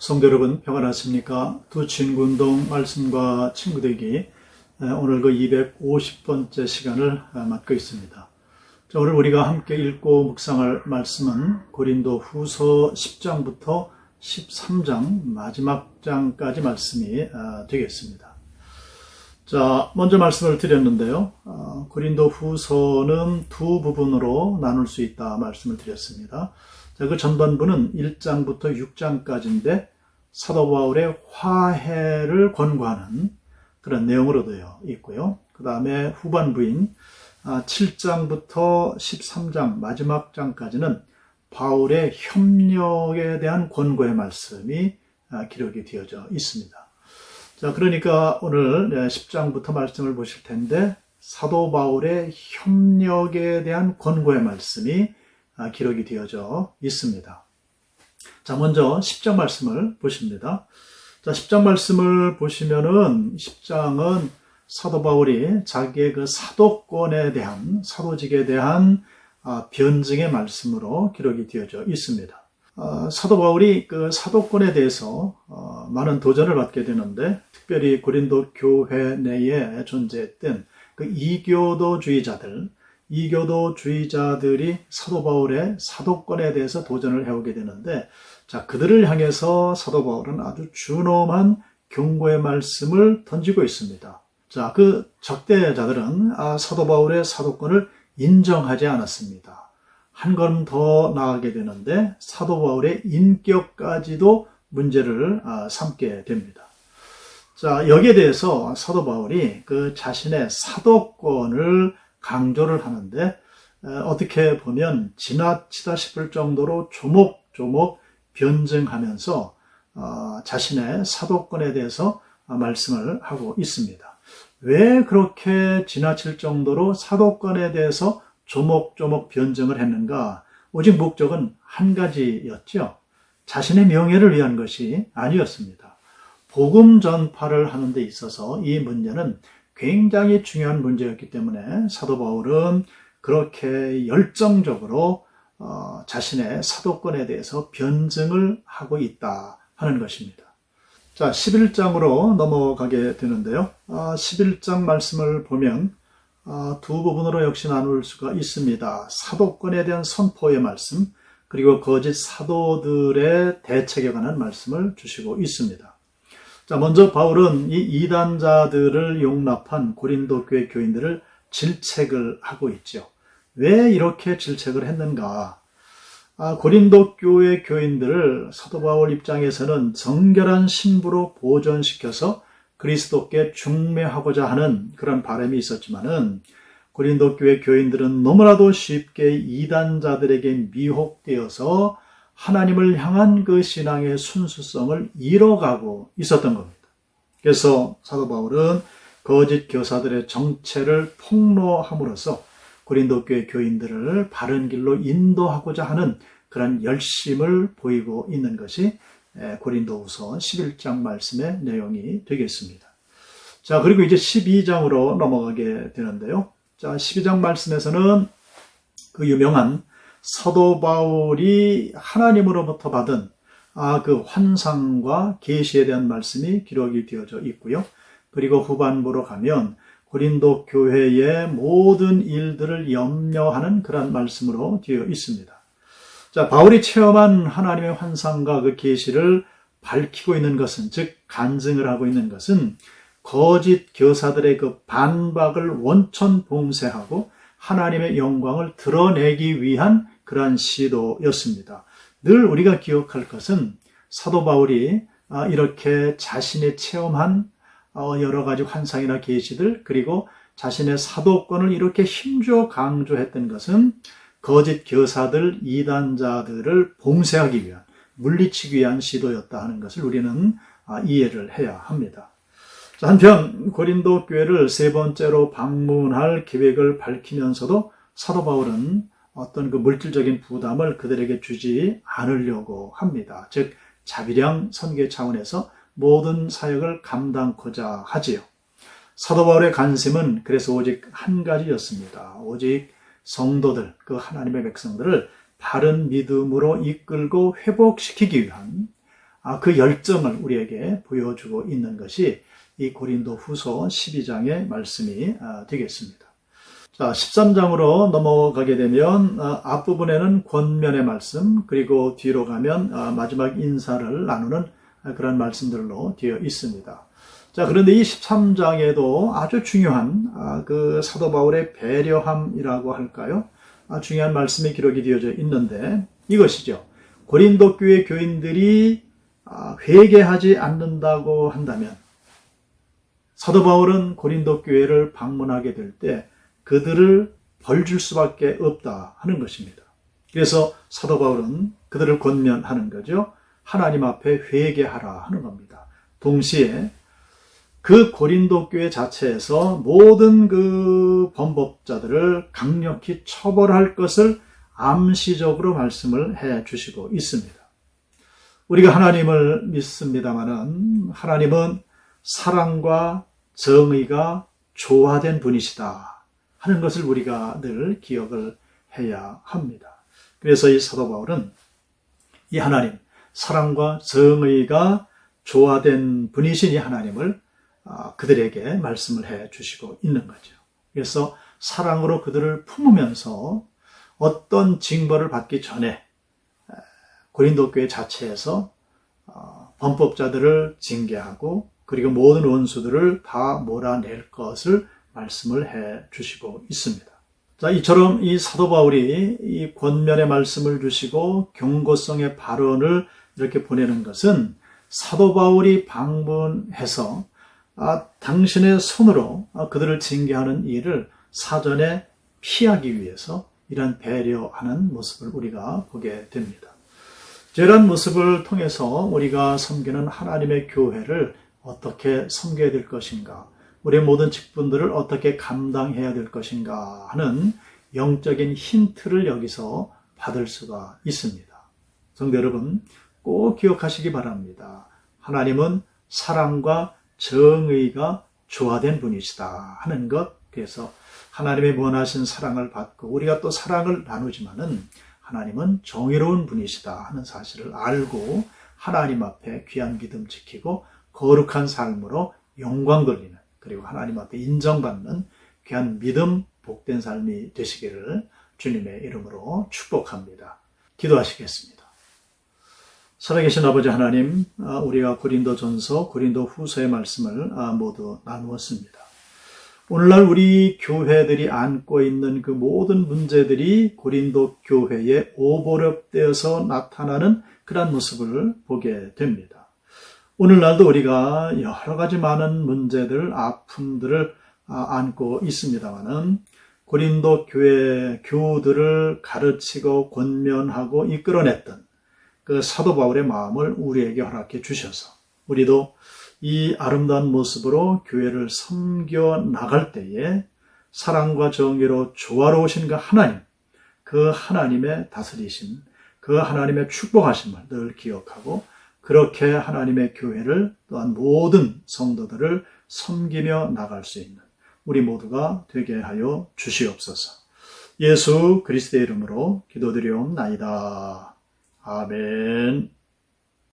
성도 여러분 평안하십니까? 두 친구 운동 말씀과 친구 되기 오늘 그 250번째 시간을 맡고 있습니다. 자, 오늘 우리가 함께 읽고 묵상할 말씀은 고린도 후서 10장부터 13장 마지막 장까지 말씀이 되겠습니다. 자, 먼저 말씀을 드렸는데요. 고린도 후서는 두 부분으로 나눌 수 있다 말씀을 드렸습니다. 자, 그 전반부는 1장부터 6장까지인데 사도 바울의 화해를 권고하는 그런 내용으로 되어 있고요. 그 다음에 후반부인 7장부터 13장 마지막 장까지는 바울의 협력에 대한 권고의 말씀이 기록이 되어져 있습니다. 자, 그러니까 오늘 10장부터 말씀을 보실 텐데 사도 바울의 협력에 대한 권고의 말씀이 기록이 되어져 있습니다. 자, 먼저 10장 말씀을 보십니다. 자, 10장 말씀을 보시면은 10장은 사도 바울이 자기의 그 사도권에 대한, 사도직에 대한 변증의 말씀으로 기록이 되어져 있습니다. 사도 바울이 그 사도권에 대해서 많은 도전을 받게 되는데, 특별히 고린도 교회 내에 존재했던 그 이교도주의자들이 사도 바울의 사도권에 대해서 도전을 해오게 되는데, 자, 그들을 향해서 사도 바울은 아주 준엄한 경고의 말씀을 던지고 있습니다. 자, 그 적대자들은 사도 바울의 사도권을 인정하지 않았습니다. 한 걸음 더 나아가게 되는데 사도 바울의 인격까지도 문제를 삼게 됩니다. 자, 여기에 대해서 사도 바울이 그 자신의 사도권을 강조를 하는데 어떻게 보면 지나치다 싶을 정도로 조목조목 변증하면서 자신의 사도권에 대해서 말씀을 하고 있습니다. 왜 그렇게 지나칠 정도로 사도권에 대해서 조목조목 변증을 했는가? 오직 목적은 한 가지였죠. 자신의 명예를 위한 것이 아니었습니다. 복음 전파를 하는 데 있어서 이 문제는 굉장히 중요한 문제였기 때문에 사도 바울은 그렇게 열정적으로 자신의 사도권에 대해서 변증을 하고 있다 하는 것입니다. 자, 11장으로 넘어가게 되는데요. 11장 말씀을 보면 두 부분으로 역시 나눌 수가 있습니다. 사도권에 대한 선포의 말씀, 그리고 거짓 사도들의 대책에 관한 말씀을 주시고 있습니다. 자, 먼저 바울은 이 이단자들을 용납한 고린도 교회 교인들을 질책을 하고 있죠. 왜 이렇게 질책을 했는가? 고린도 교회 교인들을 사도 바울 입장에서는 정결한 신부로 보존시켜서 그리스도께 중매하고자 하는 그런 바람이 있었지만은 고린도 교회 교인들은 너무나도 쉽게 이단자들에게 미혹되어서 하나님을 향한 그 신앙의 순수성을 잃어가고 있었던 겁니다. 그래서 사도 바울은 거짓 교사들의 정체를 폭로함으로써 고린도 교회 교인들을 바른 길로 인도하고자 하는 그런 열심을 보이고 있는 것이 고린도후서 11장 말씀의 내용이 되겠습니다. 자, 그리고 이제 12장으로 넘어가게 되는데요. 자, 12장 말씀에서는 그 유명한 사도 바울이 하나님으로부터 받은 그 환상과 계시에 대한 말씀이 기록이 되어져 있고요. 그리고 후반부로 가면 고린도 교회의 모든 일들을 염려하는 그런 말씀으로 되어 있습니다. 자, 바울이 체험한 하나님의 환상과 그 계시를 밝히고 있는 것은, 즉 간증을 하고 있는 것은 거짓 교사들의 그 반박을 원천봉쇄하고 하나님의 영광을 드러내기 위한 그러한 시도였습니다. 늘 우리가 기억할 것은 사도 바울이 이렇게 자신이 체험한 여러 가지 환상이나 계시들, 그리고 자신의 사도권을 이렇게 힘주어 강조했던 것은 거짓 교사들, 이단자들을 봉쇄하기 위한, 물리치기 위한 시도였다 하는 것을 우리는 이해를 해야 합니다. 자, 한편 고린도 교회를 세 번째로 방문할 계획을 밝히면서도 사도 바울은 어떤 그 물질적인 부담을 그들에게 주지 않으려고 합니다. 즉 자비량 선교 차원에서 모든 사역을 감당코자 하지요. 사도 바울의 관심은 그래서 오직 한 가지였습니다. 오직 성도들, 그 하나님의 백성들을 바른 믿음으로 이끌고 회복시키기 위한 그 열정을 우리에게 보여주고 있는 것이 이 고린도 후서 12장의 말씀이 되겠습니다. 자, 13장으로 넘어가게 되면 앞부분에는 권면의 말씀, 그리고 뒤로 가면 마지막 인사를 나누는 그런 말씀들로 되어 있습니다. 자, 그런데 이 13장에도 아주 중요한 그 사도 바울의 배려함이라고 할까요? 중요한 말씀이 기록이 되어져 있는데 이것이죠. 고린도 교회 교인들이 회개하지 않는다고 한다면 사도 바울은 고린도 교회를 방문하게 될 때 그들을 벌줄 수밖에 없다 하는 것입니다. 그래서 사도 바울은 그들을 권면하는 거죠. 하나님 앞에 회개하라 하는 겁니다. 동시에 그 고린도 교회 자체에서 모든 그 범법자들을 강력히 처벌할 것을 암시적으로 말씀을 해 주시고 있습니다. 우리가 하나님을 믿습니다마는 하나님은 사랑과 정의가 조화된 분이시다 하는 것을 우리가 늘 기억을 해야 합니다. 그래서 이 사도 바울은 이 하나님, 사랑과 정의가 조화된 분이신 이 하나님을 그들에게 말씀을 해 주시고 있는 거죠. 그래서 사랑으로 그들을 품으면서 어떤 징벌을 받기 전에 고린도 교회 자체에서 범법자들을 징계하고 그리고 모든 원수들을 다 몰아낼 것을 말씀을 해 주시고 있습니다. 자, 이처럼 이 사도 바울이 이 권면의 말씀을 주시고 경고성의 발언을 이렇게 보내는 것은 사도 바울이 방문해서 당신의 손으로 그들을 징계하는 일을 사전에 피하기 위해서 이런 배려하는 모습을 우리가 보게 됩니다. 이런 모습을 통해서 우리가 섬기는 하나님의 교회를 어떻게 섬겨야 될 것인가, 우리의 모든 직분들을 어떻게 감당해야 될 것인가 하는 영적인 힌트를 여기서 받을 수가 있습니다. 성도 여러분, 꼭 기억하시기 바랍니다. 하나님은 사랑과 정의가 조화된 분이시다 하는 것, 그래서 하나님의 원하신 사랑을 받고 우리가 또 사랑을 나누지만은 하나님은 정의로운 분이시다 하는 사실을 알고 하나님 앞에 귀한 믿음 지키고 거룩한 삶으로 영광 돌리는, 그리고 하나님 앞에 인정받는 귀한 믿음 복된 삶이 되시기를 주님의 이름으로 축복합니다. 기도하시겠습니다. 살아계신 아버지 하나님, 우리가 고린도전서, 고린도후서의 말씀을 모두 나누었습니다. 오늘날 우리 교회들이 안고 있는 그 모든 문제들이 고린도 교회에 오버랩되어서 나타나는 그런 모습을 보게 됩니다. 오늘날도 우리가 여러 가지 많은 문제들, 아픔들을 안고 있습니다마는 고린도 교회 교우들을 가르치고 권면하고 이끌어냈던 그 사도 바울의 마음을 우리에게 허락해 주셔서 우리도 이 아름다운 모습으로 교회를 섬겨 나갈 때에 사랑과 정의로 조화로우신 그 하나님, 그 하나님의 다스리심, 그 하나님의 축복하심을 늘 기억하고 그렇게 하나님의 교회를 또한 모든 성도들을 섬기며 나갈 수 있는 우리 모두가 되게 하여 주시옵소서. 예수 그리스도의 이름으로 기도드리옵나이다. 아멘.